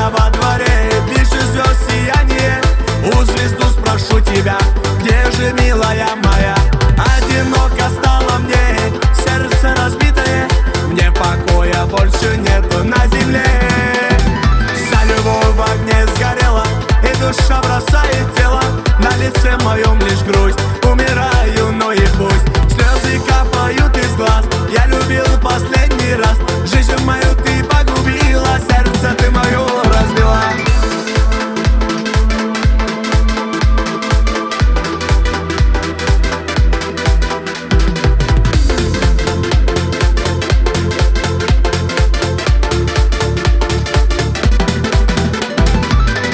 я во дворе, пишет звезд сияние. У звезду спрошу тебя, где же, милая моя? Одиноко стало мне, сердце разбитое, мне покоя больше нету на земле. Вся любовь в огне сгорела, и душа бросает тело. На лице моем лишь грусть, умираю, но и пусть. Слезы капают из глаз, я любил последний раз. Жизнь мою ты погубила, сердце ты мое разбила.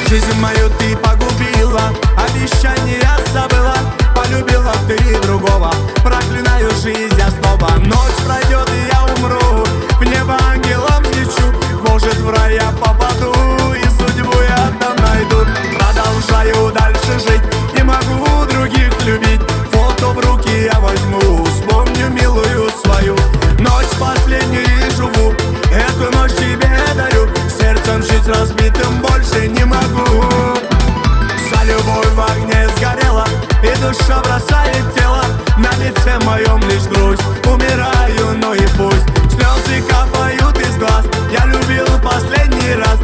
Жизнь мою ты погубила, обещания забыла. Полюбила ты другого, проклинаю жизнь я снова. Ночь пройдет и я умру, в небо ангелом взлечу. Может в рай я попаду, и судьбу я там найду. Продолжаю дальше жить, не могу других любить. Фото в руки я возьму, вспомню милую свою. Ночь последнюю и живу, эту ночь тебе дарю. Сердцем жить разбитым больше не могу. Вся любовь в огне сгорела, и душа бросает тело. На лице моем лишь грусть, умираю, но и пусть. Слезы капают из глаз, я любил последний раз.